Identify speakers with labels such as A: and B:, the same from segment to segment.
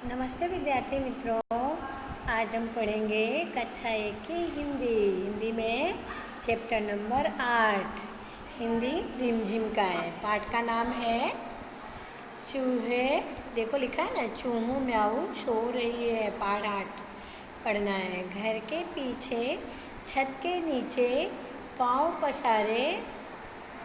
A: नमस्ते विद्यार्थी मित्रों। आज हम पढ़ेंगे कक्षा 1 की हिंदी में चैप्टर नंबर 8 हिंदी रिमझिम का है। पाठ का नाम है चूहे। देखो लिखा है ना, चूहों म्याऊ सो रही है। पाठ 8 पढ़ना है। घर के पीछे छत के नीचे पाँव पसारे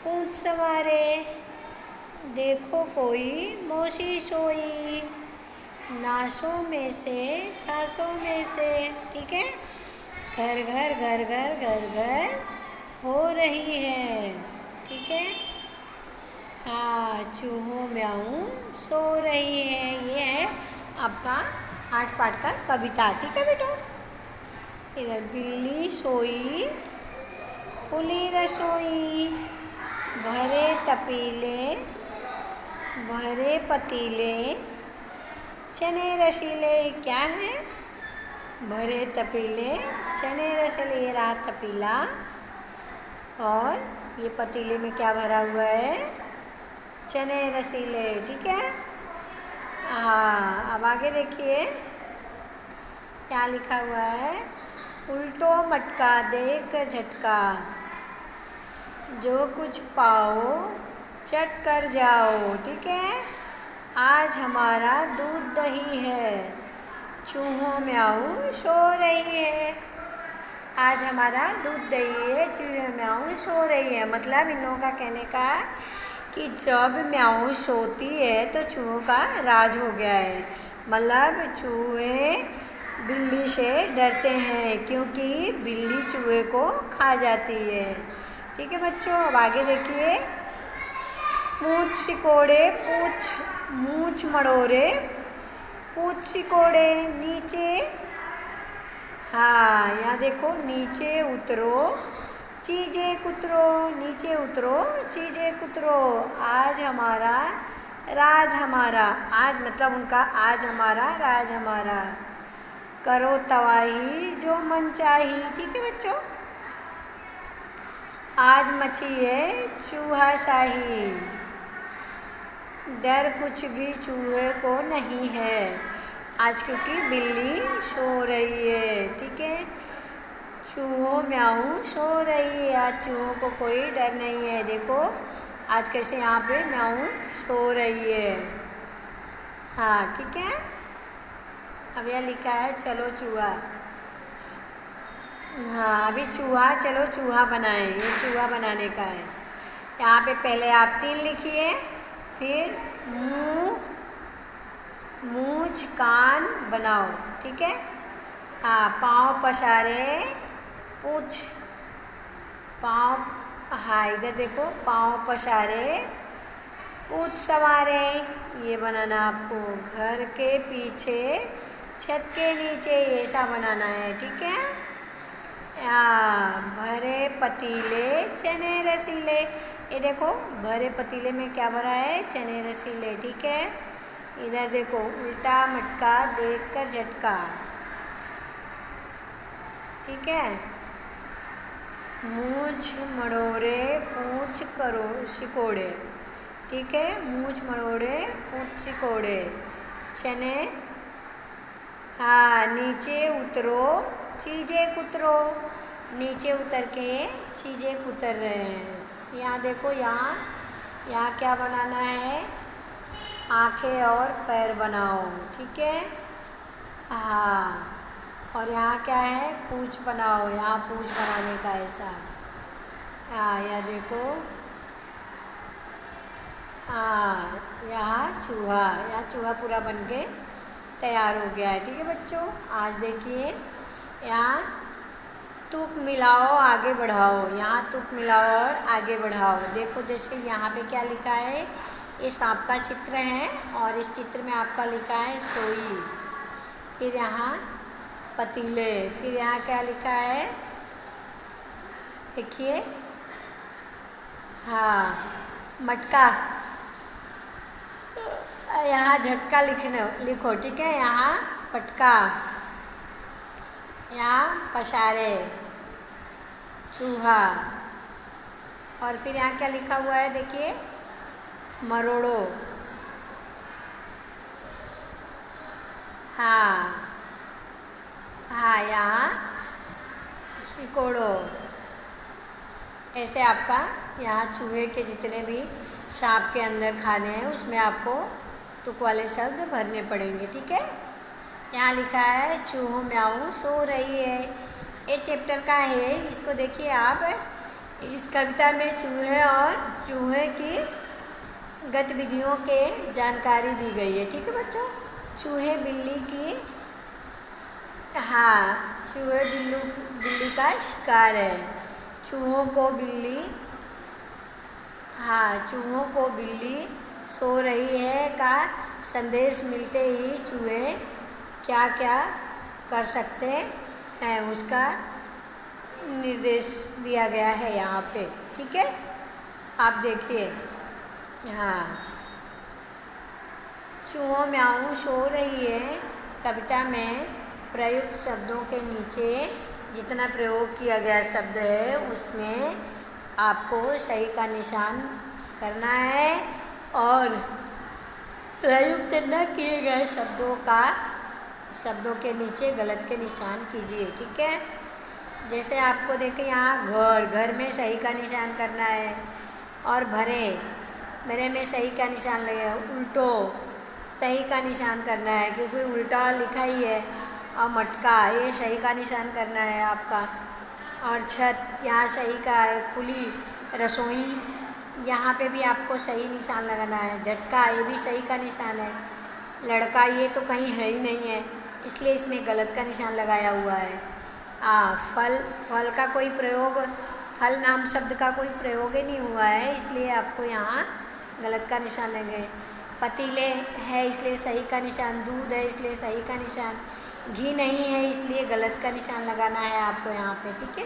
A: पूंछ संवारे, देखो कोई मौसी सोई, नासों में से सासों में से। ठीक है, घर घर घर घर घर घर हो रही है। ठीक है, हाँ, चूहों म्याऊं सो रही है। ये है आपका 8 पाठ का कविता। ठीक है बेटा। इधर बिल्ली सोई खुली रसोई, भरे तपीले भरे पतीले, चने रसीले। क्या है? भरे तपीले चने रसीले। ये रहा तपीला, और ये पतीले में क्या भरा हुआ है? चने रसीले। ठीक है। हाँ, अब आगे देखिए क्या लिखा हुआ है। उल्टो मटका देख झटका, जो कुछ पाओ चट कर जाओ। ठीक है, आज हमारा दूध दही है, चूहों म्याऊं सो रही है। आज हमारा दूध दही है, चूहे म्याऊं सो रही है। मतलब इन लोगों का कहने का कि जब म्याऊं सोती है तो चूहों का राज हो गया है। मतलब चूहे बिल्ली से डरते हैं, क्योंकि बिल्ली चूहे को खा जाती है। ठीक है बच्चों, अब आगे देखिए। पूँछ सिकोड़े मूछ मड़ोरे, पूँछ सिकोड़े नीचे। हाँ, यहाँ देखो, नीचे उतरो चीज़ें कुतरो, नीचे उतरो चीज़ें कुतरो। आज हमारा राज हमारा। आज मतलब उनका आज हमारा राज हमारा। करो तवाही जो मन चाही। ठीक है बच्चों। आज मची है चूहा शाही, डर कुछ भी चूहे को नहीं है। आज क्योंकि बिल्ली सो रही है। ठीक है, चूहों म्याऊं सो रही है। आज चूहों को कोई डर नहीं है। देखो आज कैसे यहाँ पे म्याऊं सो रही है। हाँ ठीक है। अब यह लिखा है चलो चूहा। हाँ, अभी चूहा, चलो चूहा बनाएं। ये चूहा बनाने का है। यहाँ पे पहले आप 3 लिखिए, फिर मुँह मूँछ कान बनाओ। ठीक है। हाँ, पाँव पसारे पूँछ, पाँव, हाँ इधर देखो, पाँव पसारे पूँछ संवारे। ये बनाना आपको। घर के पीछे छत के नीचे, ऐसा बनाना है। ठीक है। भरे पतीले चने रसीले। ये देखो, भरे पतीले में क्या भरा है? चने रसीले। ठीक है। इधर देखो, उल्टा मटका देखकर झटका। ठीक है। मूछ मड़ोरे पूँछ करो सिकोड़े। ठीक है, मूछ मड़ोड़े पूँछ सिकोड़े। चने, हाँ, नीचे उतरो चीज़ें कुतरो। नीचे उतर के चीज़ें कुतर रहे हैं। यहाँ देखो, यहाँ क्या बनाना है? आँखें और पैर बनाओ। ठीक है। हाँ, और यहाँ क्या है? पूँछ बनाओ। यहाँ पूँछ बनाने का ऐसा। हाँ, यह देखो, हाँ, यहाँ चूहा पूरा बन के तैयार हो गया है। ठीक है बच्चों। आज देखिए, यहाँ तुक मिलाओ आगे बढ़ाओ। यहाँ तुक मिलाओ और आगे बढ़ाओ। देखो, जैसे यहाँ पे क्या लिखा है? ये सांप का चित्र है, और इस चित्र में आपका लिखा है सोई। फिर यहाँ पतीले। फिर यहाँ क्या लिखा है? देखिए, हाँ, मटका। यहाँ झटका लिखो। ठीक है। यहाँ पटका, यहाँ पसारे चूहा, और फिर यहाँ क्या लिखा हुआ है? देखिए, मरोड़ो। हाँ हाँ, यहाँ सिकोड़ो। ऐसे आपका यहाँ चूहे के जितने भी सांप के अंदर खाने हैं उसमें आपको तुक वाले शब्द भरने पड़ेंगे, ठीक है। यहाँ लिखा है चूहो म्याऊ सो रही है। ये चैप्टर का है, इसको देखिए आप। इस कविता में चूहे और चूहे की गतिविधियों के जानकारी दी गई है, ठीक है बच्चों। चूहे बिल्ली की, हाँ, चूहे बिल्ली का शिकार है। चूहों को बिल्ली, हाँ, चूहों को बिल्ली सो रही है का संदेश मिलते ही चूहे क्या क्या कर सकते हैं उसका निर्देश दिया गया है यहाँ पे, ठीक है। आप देखिए, हाँ, चूहो म्याऊ सो रही है कविता में प्रयुक्त शब्दों के नीचे जितना प्रयोग किया गया शब्द है उसमें आपको सही का निशान करना है और प्रयुक्त न किए गए शब्दों के नीचे गलत के निशान कीजिए, ठीक है। जैसे आपको देखें यहाँ घर में सही का निशान करना है और भरे में सही का निशान लगेगा। उल्टो सही का निशान करना है क्योंकि उल्टा लिखा ही है। और मटका, ये सही का निशान करना है आपका। और छत, यहाँ सही का है। खुली रसोई, यहाँ पे भी आपको सही निशान लगाना है। झटका, ये भी सही का निशान है। लड़का, ये तो कहीं है ही नहीं है, इसलिए इसमें गलत का निशान लगाया हुआ है। फल का कोई प्रयोग, फल नाम शब्द का कोई प्रयोग ही नहीं हुआ है, इसलिए आपको यहाँ गलत का निशान लेंगे। पतीले है इसलिए सही का निशान। दूध है इसलिए सही का निशान। घी नहीं है इसलिए गलत का निशान लगाना है आपको यहाँ पे, ठीक है।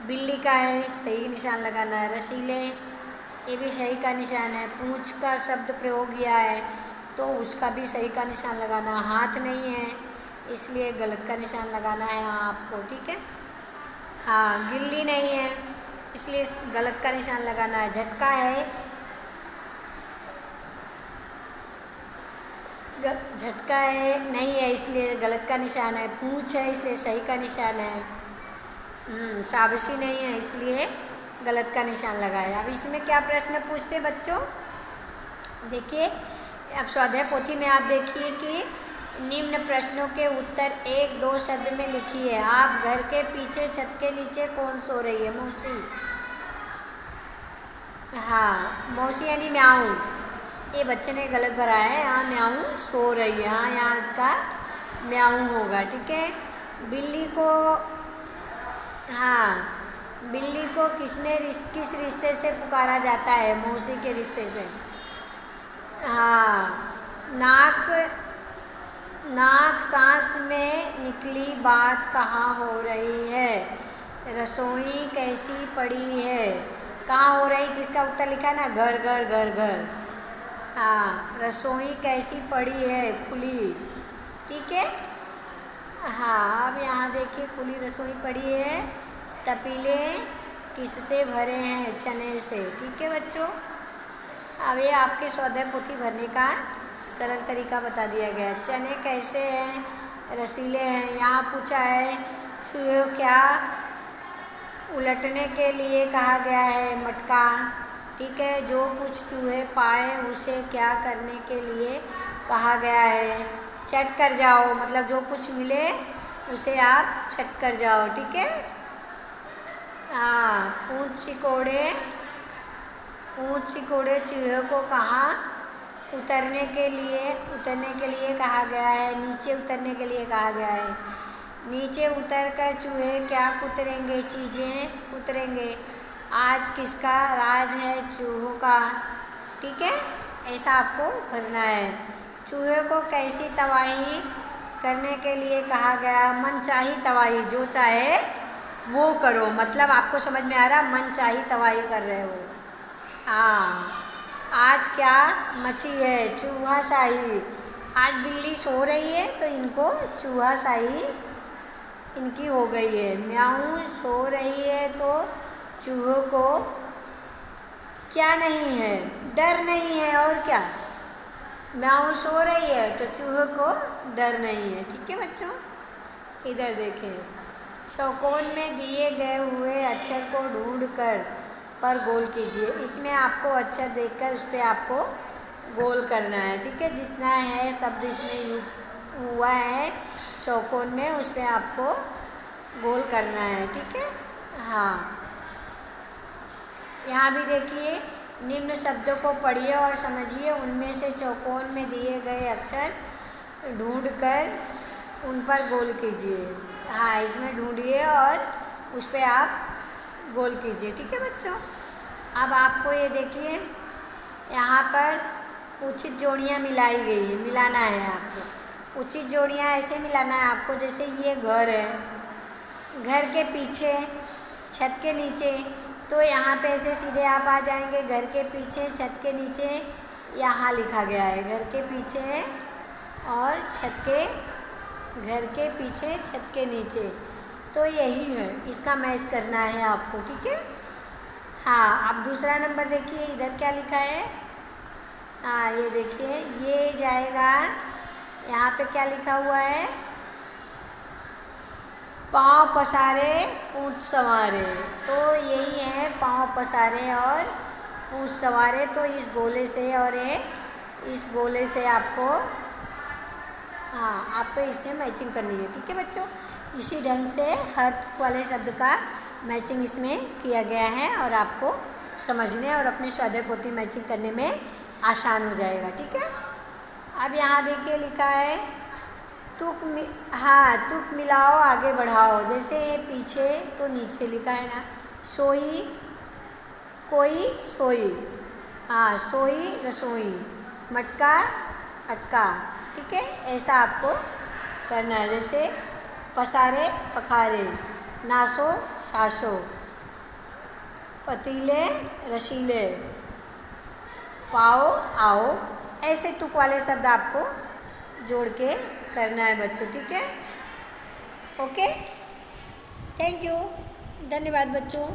A: बिल्ली का है, सही निशान लगाना है। रसीले, ये भी सही का निशान है। पूंछ का शब्द प्रयोग किया है तो उसका भी सही का निशान लगाना। हाथ नहीं है इसलिए गलत का निशान लगाना है यहाँ आपको, ठीक है। हाँ, गिल्ली नहीं है इसलिए गलत का निशान लगाना है। झटका है, झटका है नहीं है इसलिए गलत का निशान है। पूंछ है इसलिए सही का निशान है। शाबाशी नहीं है इसलिए गलत का निशान लगाया। अब इसमें क्या प्रश्न पूछते बच्चों, देखिए। अब स्वाध्याय पोथी में आप देखिए कि निम्न प्रश्नों के उत्तर 1-2 शब्द में लिखिए। आप घर के पीछे छत के नीचे कौन सो रही है? मौसी। हाँ, मौसी यानी म्याऊ। ये बच्चे ने गलत भरा है, यहाँ म्याऊ सो रही है। हाँ, यहाँ इसका म्याऊ होगा, ठीक है। बिल्ली को, हाँ, बिल्ली को किस रिश्ते से पुकारा जाता है? मौसी के रिश्ते से। हाँ, नाक सांस में निकली बात कहाँ हो रही है? रसोई कैसी पड़ी है? कहाँ हो रही, किसका उत्तर लिखा है ना, घर घर घर घर। हाँ, रसोई कैसी पड़ी है? खुली, ठीक है। हाँ, अब यहाँ देखिए खुली रसोई पड़ी है। तपीले किससे भरे हैं? चने से, ठीक है बच्चों। अब ये आपके स्वाध्याय पोथी भरने का सरल तरीका बता दिया गया है। चने कैसे हैं? रसीले हैं। यहाँ पूछा है चूहे क्या उलटने के लिए कहा गया है? मटका, ठीक है। जो कुछ चूहे पाए उसे क्या करने के लिए कहा गया है? चट कर जाओ, मतलब जो कुछ मिले उसे आप चट कर जाओ, ठीक है। हाँ, पूंछ सिकोड़े चूहे को कहाँ उतरने के लिए कहा गया है? नीचे उतरने के लिए कहा गया है। नीचे उतर कर चूहे क्या कुतरेंगे? चीज़ें उतरेंगे। आज किसका राज है? चूहों का, ठीक है। ऐसा आपको भरना है। चूहे को कैसी तबाही करने के लिए कहा गया? मनचाही तबाही, जो चाहे वो करो, मतलब आपको समझ में आ रहा, मनचाही तबाही कर रहे हो। हाँ, आज क्या मची है? चूहाशाही। आज बिल्ली सो रही है तो इनको चूहाशाही इनकी हो गई है। म्याऊ सो रही है तो चूहों को क्या नहीं है? डर नहीं है, और क्या? म्याऊं सो रही है तो चूहे को डर नहीं है। ठीक है बच्चों, इधर देखें। चौकोन में दिए गए हुए अक्षर को ढूंढकर पर गोल कीजिए। इसमें आपको अक्षर देखकर उस पर आपको गोल करना है। ठीक है, जितना है शब्द इसमें हुआ है चौकोन में उस पर आपको गोल करना है। ठीक है, हाँ। यहाँ भी देखिए, निम्न शब्दों को पढ़िए और समझिए। उनमें से चौकोन में दिए गए अक्षर ढूंढकर उन पर गोल कीजिए। हाँ, इसमें ढूंढिए और उस पर आप गोल कीजिए। ठीक है बच्चों, अब आपको ये देखिए, यहाँ पर उचित जोड़ियाँ मिलाई गई है, मिलाना है आपको। उचित जोड़ियाँ ऐसे मिलाना है आपको, जैसे ये घर है, घर के पीछे, छत के नीचे, तो यहाँ पे ऐसे सीधे आप आ जाएंगे। घर के पीछे, छत के नीचे, यहाँ लिखा गया है घर के पीछे और छत के, घर के पीछे छत के नीचे, तो यही है, इसका मैच करना है आपको। ठीक है, हाँ। अब दूसरा नंबर देखिए, इधर क्या लिखा है। हाँ, ये देखिए, ये जाएगा, यहाँ पे क्या लिखा हुआ है, पाँव पसारे पूँछ संवारे, तो यही है पाँव पसारे और पूँछ संवारे। तो इस गोले से और इस गोले से आपको, हाँ, आपको इससे मैचिंग करनी है। ठीक है बच्चों, इसी ढंग से हर तुक वाले शब्द का मैचिंग इसमें किया गया है और आपको समझने और अपने स्वाध्याय पोथी मैचिंग करने में आसान हो जाएगा। ठीक है, अब यहाँ देखिए लिखा है हाँ, तुक मिलाओ आगे बढ़ाओ। जैसे पीछे तो नीचे लिखा है ना, सोई कोई सोई, हाँ, सोई रसोई, मटका अटका। ठीक है, ऐसा आपको करना है। जैसे पसारे पखारे, नासो सासो, पतीले रसीले, पाओ आओ, ऐसे तुक वाले शब्द आपको जोड़ के करना है बच्चों। ठीक है, ओके, थैंक यू, धन्यवाद बच्चों।